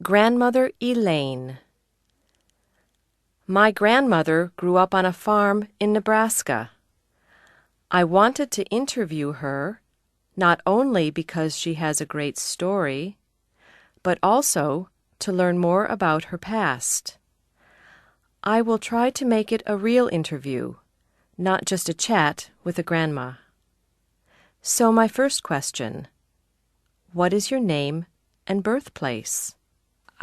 Grandmother Elaine. My grandmother grew up on a farm in Nebraska. I wanted to interview her, not only because she has a great story, but also to learn more about her past. I will try to make it a real interview, not just a chat with a grandma. So my first question: what is your name and birthplace?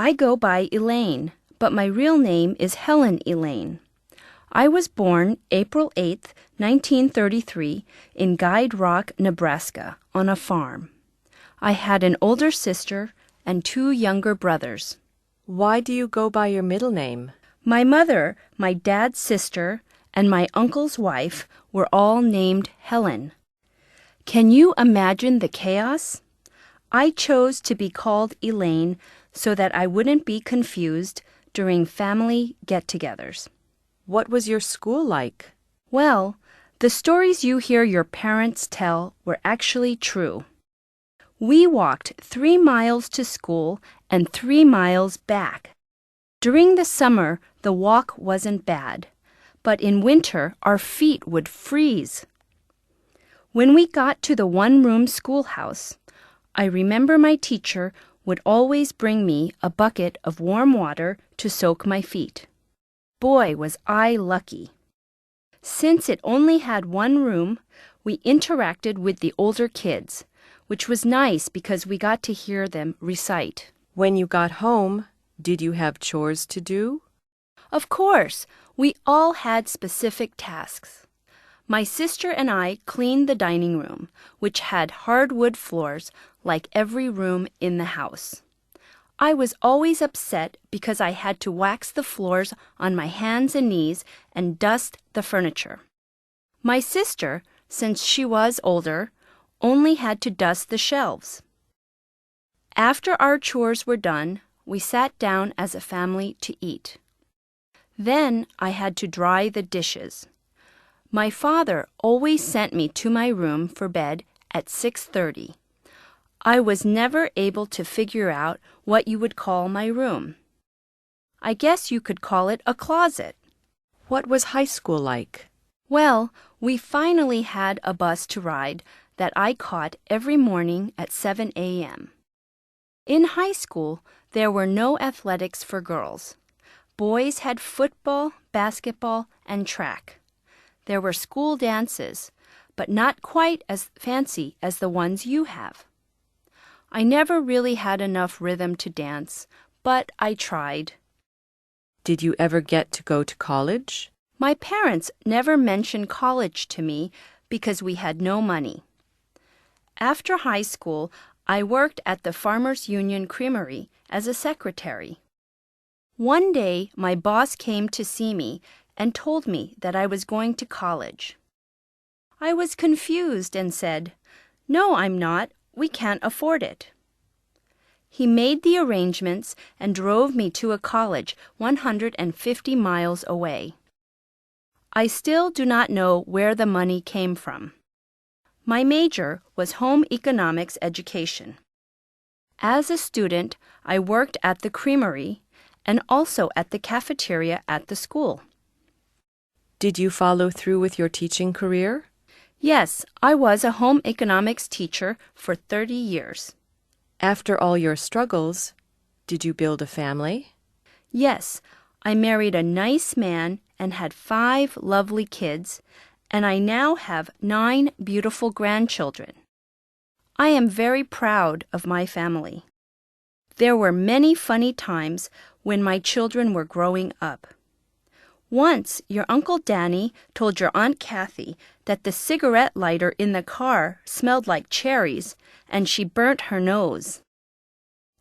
I go by Elaine, but my real name is Helen Elaine. I was born April 8, 1933, in Guide Rock, Nebraska, on a farm. I had an older sister and 2 younger brothers. Why do you go by your middle name? My mother, my dad's sister, and my uncle's wife were all named Helen. Can you imagine the chaos? I chose to be called Elaine so that I wouldn't be confused during family get-togethers. What was your school like? Well, the stories you hear your parents tell were actually true. We walked 3 miles to school and 3 miles back. During the summer, the walk wasn't bad, but in winter, our feet would freeze. When we got to the one-room schoolhouse, I remember my teacher would always bring me a bucket of warm water to soak my feet. Boy, was I lucky. Since it only had one room, we interacted with the older kids, which was nice because we got to hear them recite. When you got home, did you have chores to do? Of course, we all had specific tasks. My sister and I cleaned the dining room, which had hardwood floors like every room in the house. I was always upset because I had to wax the floors on my hands and knees and dust the furniture. My sister, since she was older, only had to dust the shelves. After our chores were done, we sat down as a family to eat. Then I had to dry the dishes. My father always sent me to my room for bed at 6:30. I was never able to figure out what you would call my room. I guess you could call it a closet. What was high school like? Well, we finally had a bus to ride that I caught every morning at 7 a.m. In high school, there were no athletics for girls. Boys had football, basketball, and track. There were school dances, but not quite as fancy as the ones you have. I never really had enough rhythm to dance, but I tried. Did you ever get to go to college? My parents never mentioned college to me because we had no money. After high school, I worked at the Farmers Union Creamery as a secretary. One day, my boss came to see me and told me that I was going to college. I was confused and said, "No, I'm not. We can't afford it." He made the arrangements and drove me to a college 150 miles away. I still do not know where the money came from. My major was home economics education. As a student, I worked at the creamery and also at the cafeteria at the school. Did you follow through with your teaching career? Yes, I was a home economics teacher for 30 years. After all your struggles, did you build a family? Yes, I married a nice man and had 5 lovely kids, and I now have 9 beautiful grandchildren. I am very proud of my family. There were many funny times when my children were growing up. Once, your Uncle Danny told your Aunt Kathy that the cigarette lighter in the car smelled like cherries, and she burnt her nose.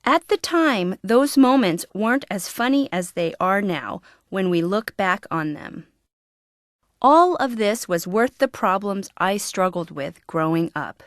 At the time, those moments weren't as funny as they are now when we look back on them. All of this was worth the problems I struggled with growing up.